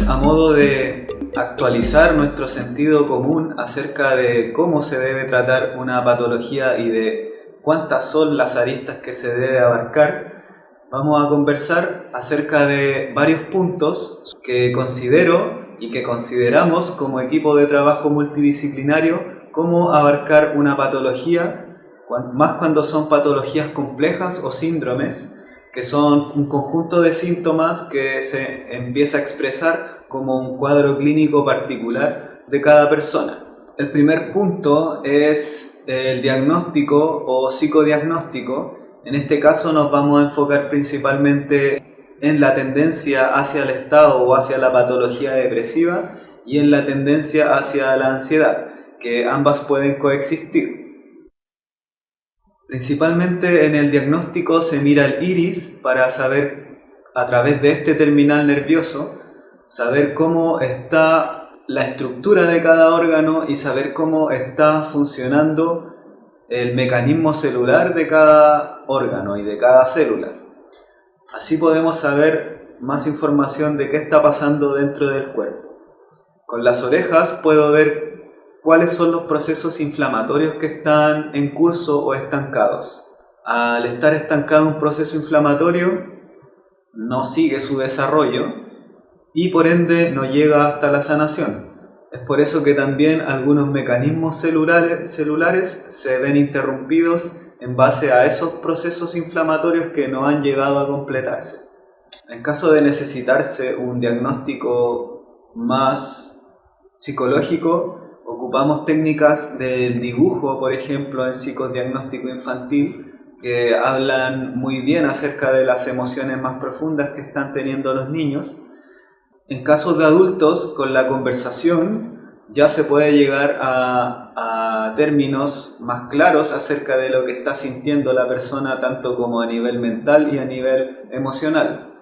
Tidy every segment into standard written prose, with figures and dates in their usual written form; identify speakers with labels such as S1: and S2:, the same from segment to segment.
S1: a modo de actualizar nuestro sentido común acerca de cómo se debe tratar una patología y de cuántas son las aristas que se debe abarcar, vamos a conversar acerca de varios puntos que considero y que consideramos como equipo de trabajo multidisciplinario cómo abarcar una patología, más cuando son patologías complejas o síndromes, que son un conjunto de síntomas que se empieza a expresar como un cuadro clínico particular de cada persona. El primer punto es el diagnóstico o psicodiagnóstico. En este caso nos vamos a enfocar principalmente en la tendencia hacia el estado o hacia la patología depresiva y en la tendencia hacia la ansiedad, que ambas pueden coexistir. Principalmente en el diagnóstico se mira el iris para saber, a través de este terminal nervioso, saber cómo está la estructura de cada órgano y saber cómo está funcionando el mecanismo celular de cada órgano y de cada célula. Así podemos saber más información de qué está pasando dentro del cuerpo. Con las orejas puedo ver cuáles son los procesos inflamatorios que están en curso o estancados. Al estar estancado un proceso inflamatorio, no sigue su desarrollo y por ende no llega hasta la sanación. Es por eso que también algunos mecanismos celulares se ven interrumpidos en base a esos procesos inflamatorios que no han llegado a completarse. En caso de necesitarse un diagnóstico más psicológico, ocupamos técnicas del dibujo, por ejemplo, en psicodiagnóstico infantil, que hablan muy bien acerca de las emociones más profundas que están teniendo los niños. En casos de adultos, con la conversación ya se puede llegar a términos más claros acerca de lo que está sintiendo la persona, tanto como a nivel mental y a nivel emocional.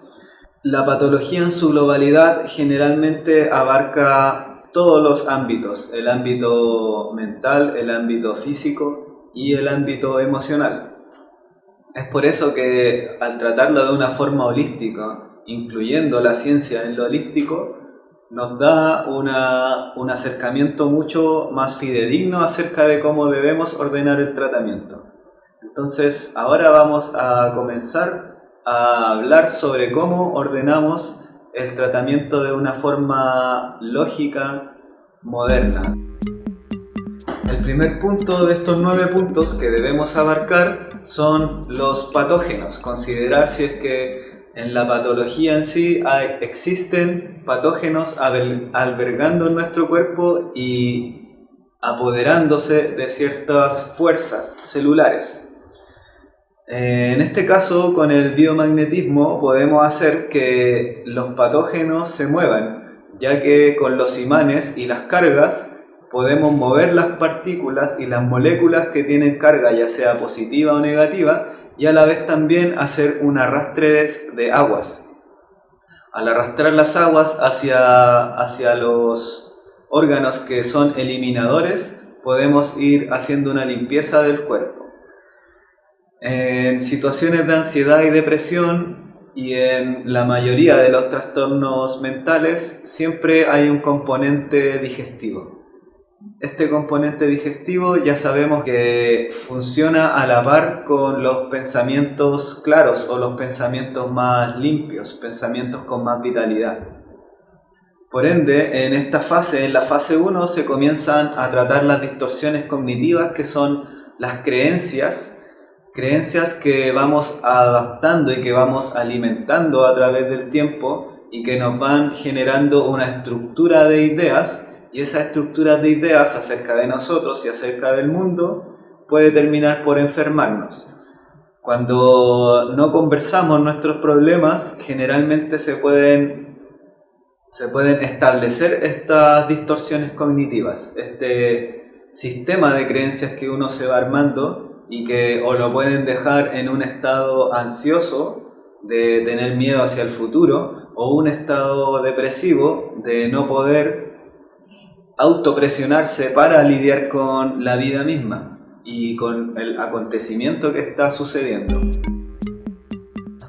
S1: La patología en su globalidad generalmente abarca todos los ámbitos, el ámbito mental, el ámbito físico y el ámbito emocional. Es por eso que al tratarlo de una forma holística, incluyendo la ciencia en lo holístico, nos da un acercamiento mucho más fidedigno acerca de cómo debemos ordenar el tratamiento. Entonces, ahora vamos a comenzar a hablar sobre cómo ordenamos el tratamiento de una forma lógica, moderna. El primer punto de estos 9 puntos que debemos abarcar son los patógenos. Considerar si es que en la patología en sí existen patógenos albergando en nuestro cuerpo y apoderándose de ciertas fuerzas celulares. En este caso, con el biomagnetismo podemos hacer que los patógenos se muevan, ya que con los imanes y las cargas podemos mover las partículas y las moléculas que tienen carga, ya sea positiva o negativa, y a la vez también hacer un arrastre de aguas. Al arrastrar las aguas hacia los órganos que son eliminadores, podemos ir haciendo una limpieza del cuerpo. En situaciones de ansiedad y depresión y en la mayoría de los trastornos mentales siempre hay un componente digestivo. Este componente digestivo ya sabemos que funciona a la par con los pensamientos claros o los pensamientos más limpios, pensamientos con más vitalidad. Por ende, en esta fase, en la fase 1, se comienzan a tratar las distorsiones cognitivas, que son las creencias que vamos adaptando y que vamos alimentando a través del tiempo y que nos van generando una estructura de ideas, y esa estructura de ideas acerca de nosotros y acerca del mundo puede terminar por enfermarnos. Cuando no conversamos nuestros problemas, generalmente se pueden establecer estas distorsiones cognitivas, este sistema de creencias que uno se va armando y que o lo pueden dejar en un estado ansioso de tener miedo hacia el futuro, o un estado depresivo de no poder autopresionarse para lidiar con la vida misma y con el acontecimiento que está sucediendo.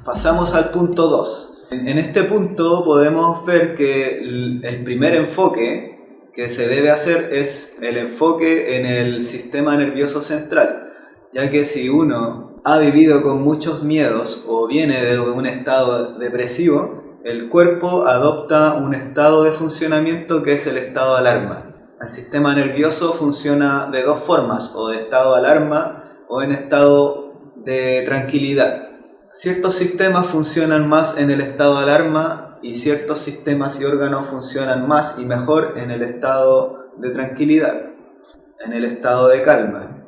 S1: Pasamos al punto 2. En este punto podemos ver que el primer enfoque que se debe hacer es el enfoque en el sistema nervioso central, ya que si uno ha vivido con muchos miedos o viene de un estado depresivo, el cuerpo adopta un estado de funcionamiento que es el estado de alarma. El sistema nervioso funciona de dos formas, o de estado de alarma o en estado de tranquilidad. Ciertos sistemas funcionan más en el estado de alarma y ciertos sistemas y órganos funcionan más y mejor en el estado de tranquilidad, en el estado de calma.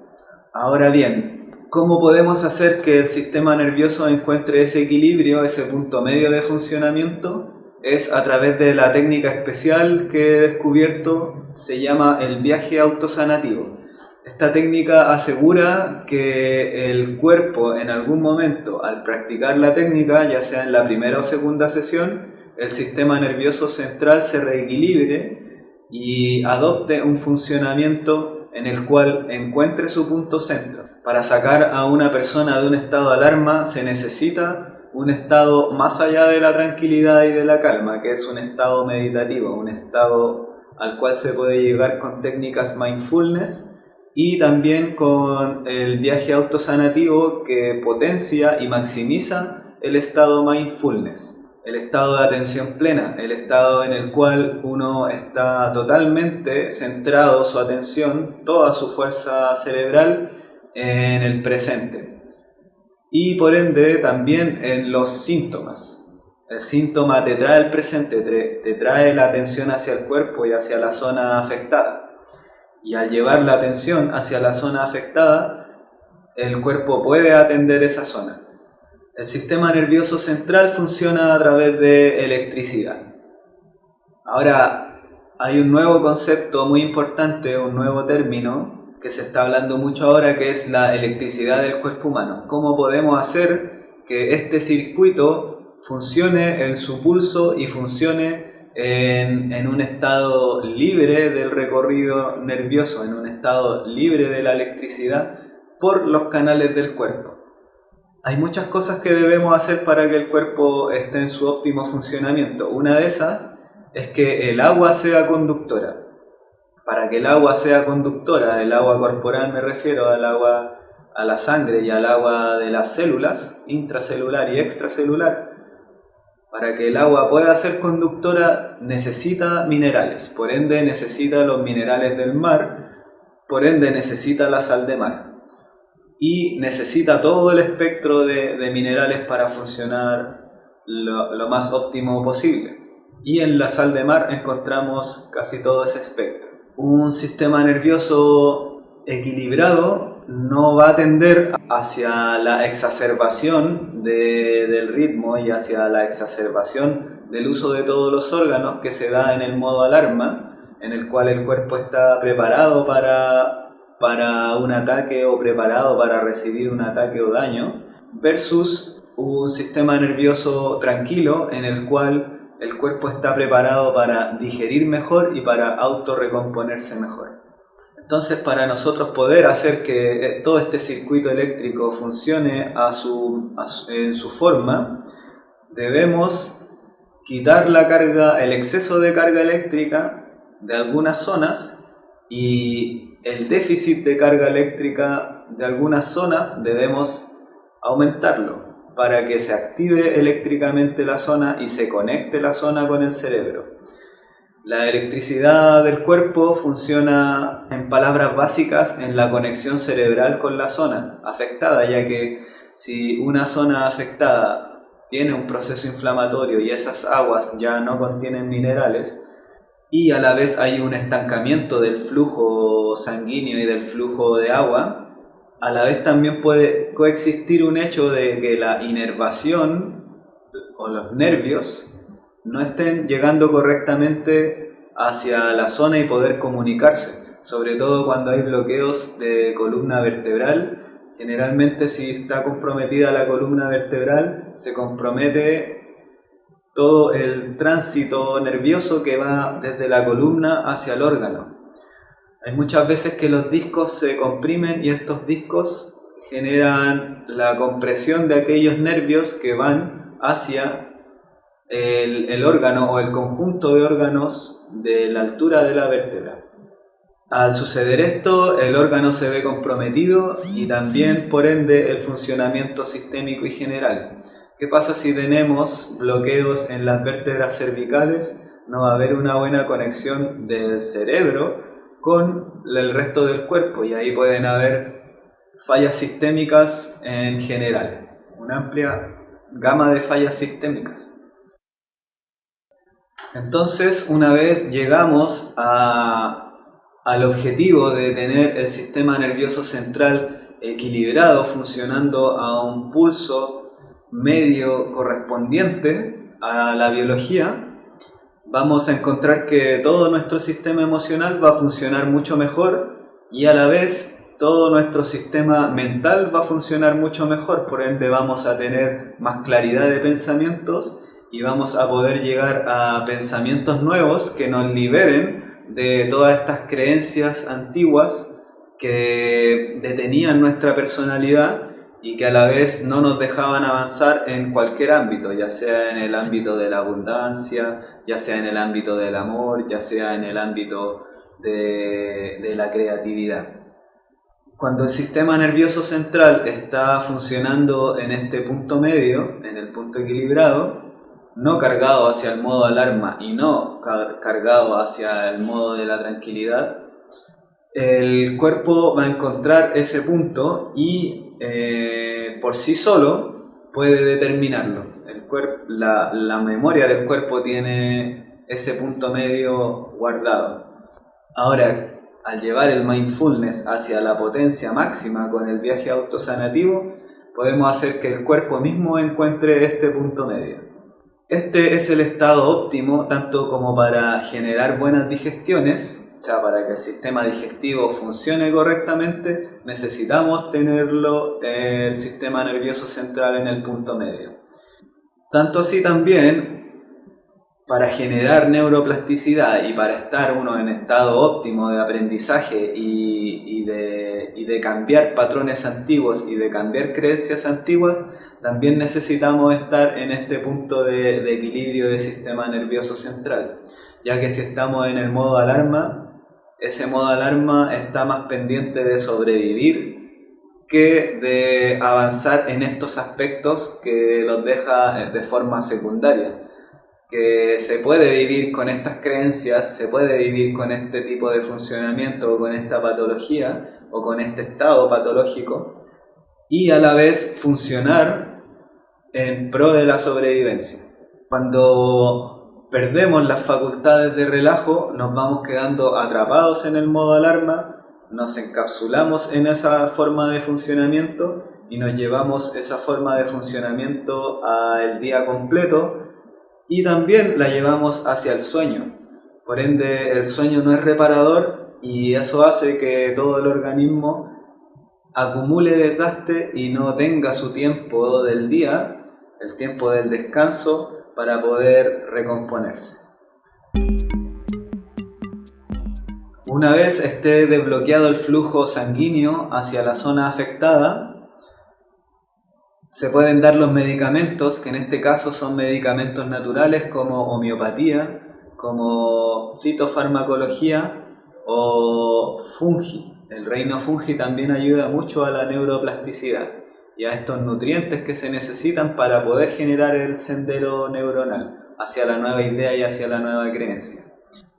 S1: Ahora bien, ¿cómo podemos hacer que el sistema nervioso encuentre ese equilibrio, ese punto medio de funcionamiento? Es a través de la técnica especial que he descubierto, se llama el viaje autosanativo. Esta técnica asegura que el cuerpo en algún momento, al practicar la técnica, ya sea en la primera o segunda sesión, el sistema nervioso central se reequilibre y adopte un funcionamiento en el cual encuentre su punto centro. Para sacar a una persona de un estado de alarma se necesita un estado más allá de la tranquilidad y de la calma, que es un estado meditativo, un estado al cual se puede llegar con técnicas mindfulness y también con el viaje autosanativo que potencia y maximiza el estado mindfulness, el estado de atención plena, el estado en el cual uno está totalmente centrado su atención, toda su fuerza cerebral en el presente y por ende también en los síntomas. El síntoma te trae el presente, te trae la atención hacia el cuerpo y hacia la zona afectada. Y al llevar la atención hacia la zona afectada, el cuerpo puede atender esa zona. El sistema nervioso central funciona a través de electricidad. Ahora, hay un nuevo concepto muy importante, un nuevo término que se está hablando mucho ahora, que es la electricidad del cuerpo humano. ¿Cómo podemos hacer que este circuito funcione en su pulso y funcione en un estado libre del recorrido nervioso, en un estado libre de la electricidad por los canales del cuerpo? Hay muchas cosas que debemos hacer para que el cuerpo esté en su óptimo funcionamiento. Una de esas es que el agua sea conductora. Para que el agua sea conductora, el agua corporal me refiero al agua, a la sangre y al agua de las células, intracelular y extracelular. Para que el agua pueda ser conductora necesita minerales, por ende necesita los minerales del mar, por ende necesita la sal de mar. Y necesita todo el espectro de minerales para funcionar lo más óptimo posible. Y en la sal de mar encontramos casi todo ese espectro. Un sistema nervioso equilibrado no va a tender hacia la exacerbación del ritmo y hacia la exacerbación del uso de todos los órganos que se da en el modo alarma, en el cual el cuerpo está preparado para un ataque o preparado para recibir un ataque o daño, versus un sistema nervioso tranquilo en el cual el cuerpo está preparado para digerir mejor y para autorrecomponerse mejor. Entonces, para nosotros poder hacer que todo este circuito eléctrico funcione en su forma, debemos quitar la carga, el exceso de carga eléctrica de algunas zonas y el déficit de carga eléctrica de algunas zonas debemos aumentarlo para que se active eléctricamente la zona y se conecte la zona con el cerebro. La electricidad del cuerpo funciona, en palabras básicas, en la conexión cerebral con la zona afectada, ya que si una zona afectada tiene un proceso inflamatorio y esas aguas ya no contienen minerales, y a la vez hay un estancamiento del flujo sanguíneo y del flujo de agua, a la vez también puede coexistir un hecho de que la inervación o los nervios no estén llegando correctamente hacia la zona y poder comunicarse, sobre todo cuando hay bloqueos de columna vertebral. Generalmente, si está comprometida la columna vertebral, se compromete todo el tránsito nervioso que va desde la columna hacia el órgano. Hay muchas veces que los discos se comprimen y estos discos generan la compresión de aquellos nervios que van hacia el órgano o el conjunto de órganos de la altura de la vértebra. Al suceder esto, el órgano se ve comprometido y también, por ende, el funcionamiento sistémico y general. ¿Qué pasa si tenemos bloqueos en las vértebras cervicales? No va a haber una buena conexión del cerebro con el resto del cuerpo y ahí pueden haber fallas sistémicas en general, una amplia gama de fallas sistémicas. Entonces, una vez llegamos al objetivo de tener el sistema nervioso central equilibrado, funcionando a un pulso medio correspondiente a la biología, vamos a encontrar que todo nuestro sistema emocional va a funcionar mucho mejor y a la vez todo nuestro sistema mental va a funcionar mucho mejor, por ende vamos a tener más claridad de pensamientos y vamos a poder llegar a pensamientos nuevos que nos liberen de todas estas creencias antiguas que detenían nuestra personalidad y que a la vez no nos dejaban avanzar en cualquier ámbito, ya sea en el ámbito de la abundancia, ya sea en el ámbito del amor, ya sea en el ámbito de la creatividad. Cuando el sistema nervioso central está funcionando en este punto medio, en el punto equilibrado, no cargado hacia el modo alarma y no cargado hacia el modo de la tranquilidad, el cuerpo va a encontrar ese punto y por sí solo puede determinarlo. La memoria del cuerpo tiene ese punto medio guardado. Ahora, al llevar el mindfulness hacia la potencia máxima con el viaje autosanativo, podemos hacer que el cuerpo mismo encuentre este punto medio. Este es el estado óptimo tanto como para generar buenas digestiones, o sea, para que el sistema digestivo funcione correctamente, necesitamos tenerlo el sistema nervioso central en el punto medio. Tanto así también, para generar neuroplasticidad y para estar uno en estado óptimo de aprendizaje y de cambiar patrones antiguos y de cambiar creencias antiguas, también necesitamos estar en este punto de equilibrio del sistema nervioso central, ya que si estamos en el modo alarma, ese modo alarma está más pendiente de sobrevivir que de avanzar en estos aspectos que los deja de forma secundaria. Que se puede vivir con estas creencias, se puede vivir con este tipo de funcionamiento o con esta patología o con este estado patológico y a la vez funcionar en pro de la sobrevivencia. Cuando perdemos las facultades de relajo, nos vamos quedando atrapados en el modo alarma, nos encapsulamos en esa forma de funcionamiento y nos llevamos esa forma de funcionamiento al día completo y también la llevamos hacia el sueño. Por ende, el sueño no es reparador y eso hace que todo el organismo acumule desgaste y no tenga su tiempo del día, el tiempo del descanso, para poder recomponerse. Una vez esté desbloqueado el flujo sanguíneo hacia la zona afectada, se pueden dar los medicamentos, que en este caso son medicamentos naturales como homeopatía, como fitofarmacología o fungi. El reino fungi también ayuda mucho a la neuroplasticidad y a estos nutrientes que se necesitan para poder generar el sendero neuronal hacia la nueva idea y hacia la nueva creencia.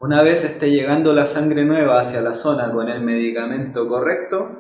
S1: Una vez esté llegando la sangre nueva hacia la zona con el medicamento correcto,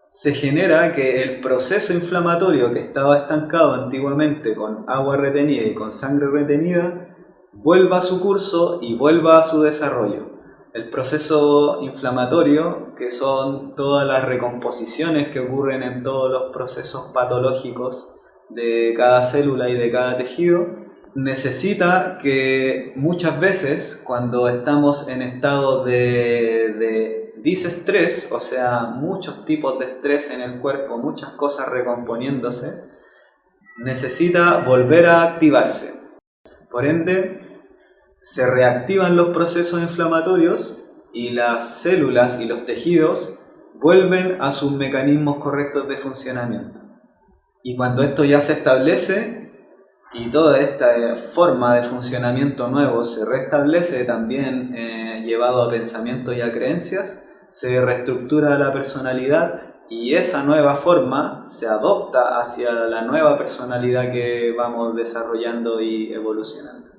S1: se genera que el proceso inflamatorio que estaba estancado antiguamente con agua retenida y con sangre retenida vuelva a su curso y vuelva a su desarrollo. El proceso inflamatorio, que son todas las recomposiciones que ocurren en todos los procesos patológicos de cada célula y de cada tejido, necesita que muchas veces cuando estamos en estado de disestrés, o sea, muchos tipos de estrés en el cuerpo, muchas cosas recomponiéndose, necesita volver a activarse. Por ende, se reactivan los procesos inflamatorios y las células y los tejidos vuelven a sus mecanismos correctos de funcionamiento. Y cuando esto ya se establece, y toda esta forma de funcionamiento nuevo se restablece, también llevado a pensamiento y a creencias, se reestructura la personalidad y esa nueva forma se adopta hacia la nueva personalidad que vamos desarrollando y evolucionando.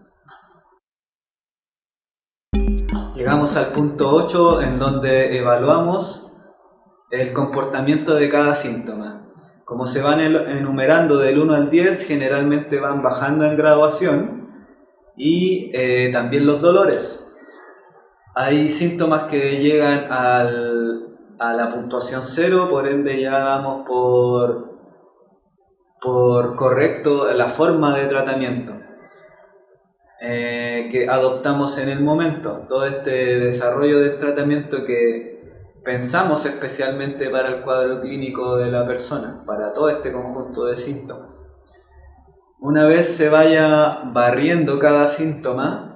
S1: Llegamos al punto 8, en donde evaluamos el comportamiento de cada síntoma. Como se van enumerando del 1 al 10, generalmente van bajando en graduación, y también los dolores. Hay síntomas que llegan a la puntuación 0, por ende ya damos por correcto la forma de tratamiento que adoptamos en el momento. Todo este desarrollo del tratamiento que pensamos especialmente para el cuadro clínico de la persona, para todo este conjunto de síntomas. Una vez se vaya barriendo cada síntoma,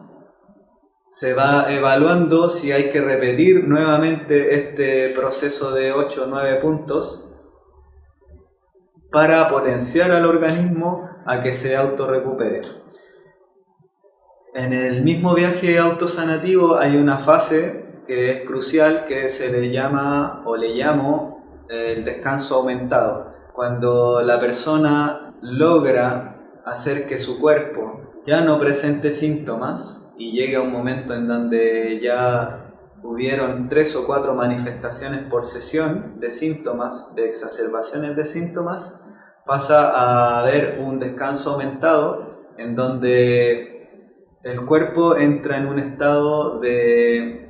S1: se va evaluando si hay que repetir nuevamente este proceso de 8 o 9 puntos para potenciar al organismo a que se autorrecupere. En el mismo viaje autosanativo hay una fase que es crucial, que se le llama, o le llamo, el descanso aumentado. Cuando la persona logra hacer que su cuerpo ya no presente síntomas y llegue a un momento en donde ya hubieron 3 o 4 manifestaciones por sesión de síntomas, de exacerbaciones de síntomas, pasa a haber un descanso aumentado en donde el cuerpo entra en un estado de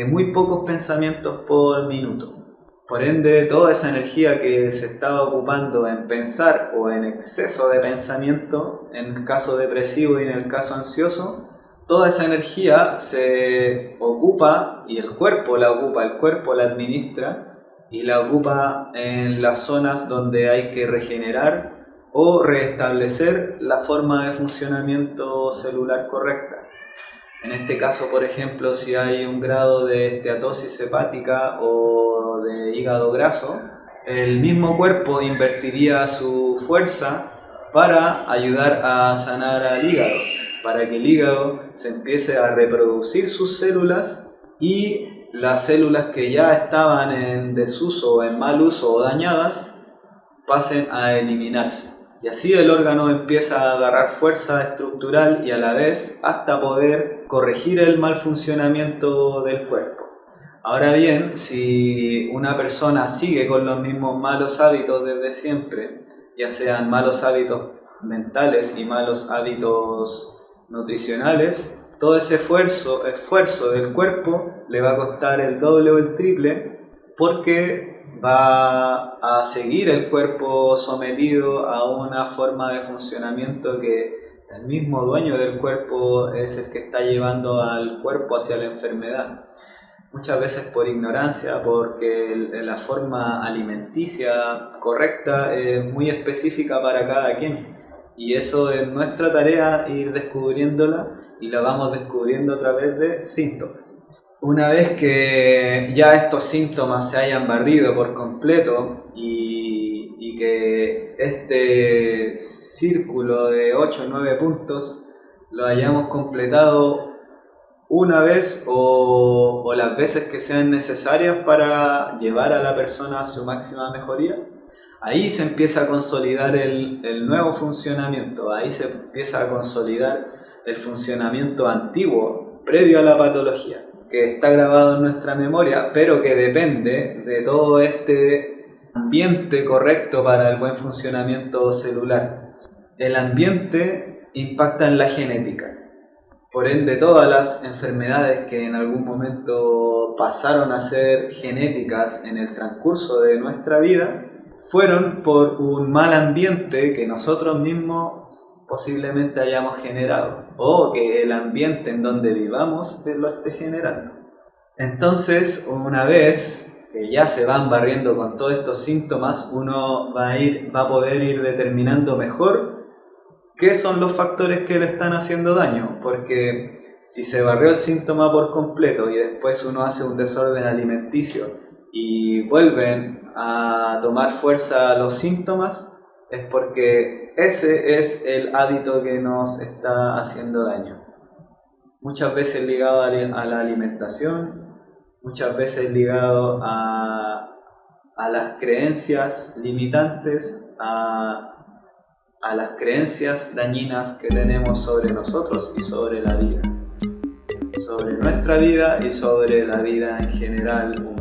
S1: muy pocos pensamientos por minuto. Por ende, toda esa energía que se estaba ocupando en pensar o en exceso de pensamiento, en el caso depresivo y en el caso ansioso, toda esa energía se ocupa y el cuerpo la administra y la ocupa en las zonas donde hay que regenerar o restablecer la forma de funcionamiento celular correcta. En este caso, por ejemplo, si hay un grado de esteatosis hepática o de hígado graso, el mismo cuerpo invertiría su fuerza para ayudar a sanar al hígado, para que el hígado se empiece a reproducir sus células y las células que ya estaban en desuso, en mal uso o dañadas, pasen a eliminarse. Y así el órgano empieza a agarrar fuerza estructural y a la vez hasta poder corregir el mal funcionamiento del cuerpo. Ahora bien, si una persona sigue con los mismos malos hábitos desde siempre, ya sean malos hábitos mentales y malos hábitos nutricionales, todo ese esfuerzo del cuerpo le va a costar el doble o el triple, porque va a seguir el cuerpo sometido a una forma de funcionamiento que el mismo dueño del cuerpo es el que está llevando al cuerpo hacia la enfermedad. Muchas veces por ignorancia, porque la forma alimenticia correcta es muy específica para cada quien. Y eso es nuestra tarea, ir descubriéndola, y la vamos descubriendo a través de síntomas. Una vez que ya estos síntomas se hayan barrido por completo y que este círculo de 8 o 9 puntos lo hayamos completado una vez o las veces que sean necesarias para llevar a la persona a su máxima mejoría, ahí se empieza a consolidar el nuevo funcionamiento, ahí se empieza a consolidar el funcionamiento antiguo, previo a la patología, que está grabado en nuestra memoria, pero que depende de todo este ambiente correcto para el buen funcionamiento celular. El ambiente impacta en la genética. Por ende, todas las enfermedades que en algún momento pasaron a ser genéticas en el transcurso de nuestra vida fueron por un mal ambiente que nosotros mismos posiblemente hayamos generado, o que el ambiente en donde vivamos lo esté generando. Entonces, una vez que ya se van barriendo con todos estos síntomas, uno va a poder ir determinando mejor qué son los factores que le están haciendo daño, porque si se barrió el síntoma por completo y después uno hace un desorden alimenticio y vuelven a tomar fuerza los síntomas, es porque ese es el hábito que nos está haciendo daño. Muchas veces ligado a la alimentación, muchas veces ligado a las creencias limitantes, a las creencias dañinas que tenemos sobre nosotros y sobre la vida. Sobre nuestra vida y sobre la vida en general